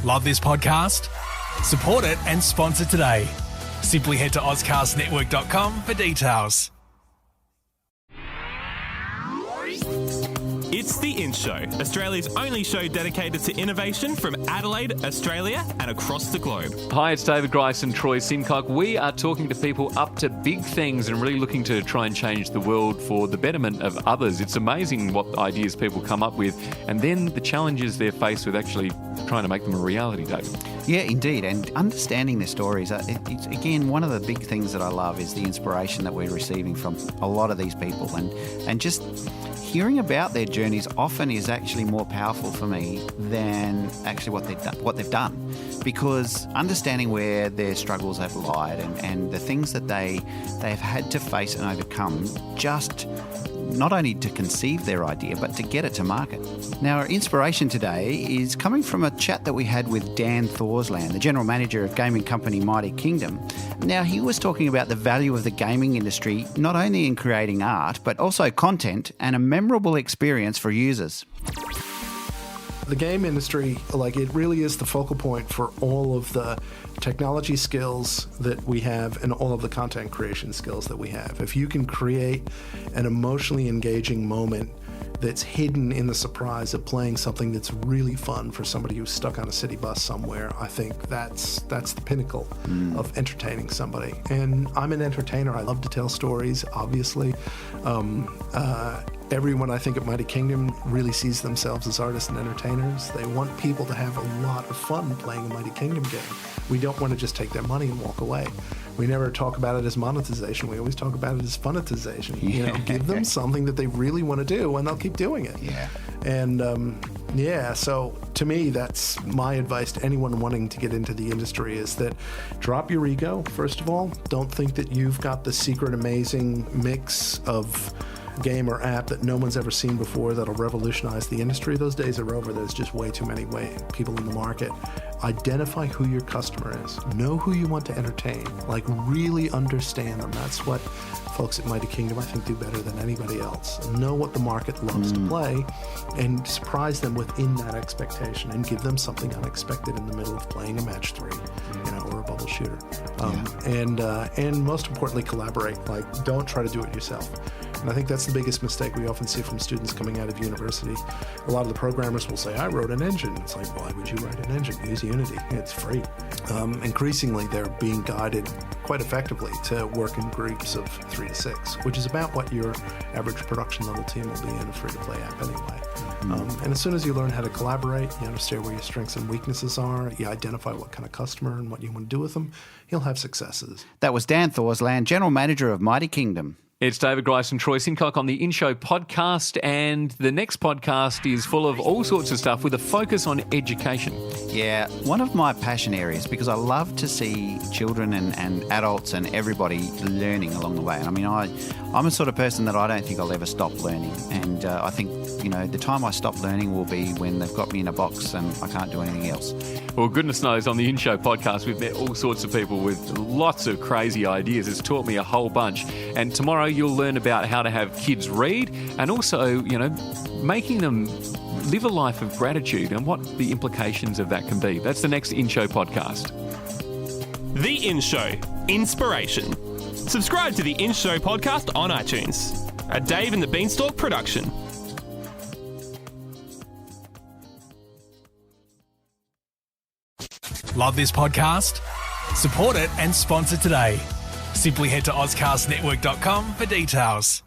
Love this podcast? Support it and sponsor today. Simply head to ozcastnetwork.com for details. It's The In Show, Australia's only show dedicated to innovation from Adelaide, Australia and across the globe. Hi, it's David Grice and Troy Simcock. We are talking to people up to big things and really looking to try and change the world for the betterment of others. It's amazing what ideas people come up with and then the challenges they're faced with actually trying to make them a reality, David. Yeah, indeed. And understanding their stories, it's, again, one of the big things that I love is the inspiration that we're receiving from a lot of these people. And just hearing about their journeys often is actually more powerful for me than actually what they've done, because understanding where their struggles have lied and the things that they've had to face and overcome, just not only to conceive their idea but to get it to market. Now, our inspiration today is coming from a chat that we had with Dan Thorsland, the general manager of gaming company Mighty Kingdom. Now, he was talking about the value of the gaming industry not only in creating art but also content and a memorable experience for users. The game industry, it really is the focal point for all of the technology skills that we have and all of the content creation skills that we have. If you can create an emotionally engaging moment that's hidden in the surprise of playing something that's really fun for somebody who's stuck on a city bus somewhere, I think that's the pinnacle of entertaining somebody. And I'm an entertainer. I love to tell stories, obviously. Everyone, I think, at Mighty Kingdom really sees themselves as artists and entertainers. They want people to have a lot of fun playing a Mighty Kingdom game. We don't want to just take their money and walk away. We never talk about it as monetization. We always talk about it as funetization. Yeah. Give them something that they really want to do, and they'll keep doing it. Yeah. And so to me, that's my advice to anyone wanting to get into the industry is that drop your ego, first of all. Don't think that you've got the secret amazing mix of game or app that no one's ever seen before that'll revolutionize the industry. Those days are over. There's just way too many people in the market. Identify who your customer is. Know who you want to entertain. Really understand them. That's what folks at Mighty Kingdom, I think, do better than anybody else. Know what the market loves to play and surprise them within that expectation and give them something unexpected in the middle of playing a match 3, or a bubble shooter. And most importantly, collaborate. Don't try to do it yourself. And I think that's the biggest mistake we often see from students coming out of university. A lot of the programmers will say, I wrote an engine. It's like, why would you write an engine? Use Unity. It's free. Increasingly, they're being guided quite effectively to work in groups of 3 to 6, which is about what your average production level team will be in a free-to-play app anyway. And as soon as you learn how to collaborate, you understand where your strengths and weaknesses are, you identify what kind of customer and what you want to do with them, you'll have successes. That was Dan Thorsland, general manager of Mighty Kingdom. It's David Grice and Troy Simcock on the In Show podcast, and the next podcast is full of all sorts of stuff with a focus on education. Yeah, one of my passion areas, because I love to see children and adults and everybody learning along the way. And I mean, I'm a sort of person that I don't think I'll ever stop learning. And I think, the time I stop learning will be when they've got me in a box and I can't do anything else. Well, goodness knows, on the In Show podcast, we've met all sorts of people with lots of crazy ideas. It's taught me a whole bunch. And tomorrow you'll learn about how to have kids read and also, making them live a life of gratitude and what the implications of that can be. That's the next In Show podcast. The In Show, Inspiration. Subscribe to the In Show podcast on iTunes. A Dave and the Beanstalk production. Love this podcast? Support it and sponsor today. Simply head to ozcastnetwork.com for details.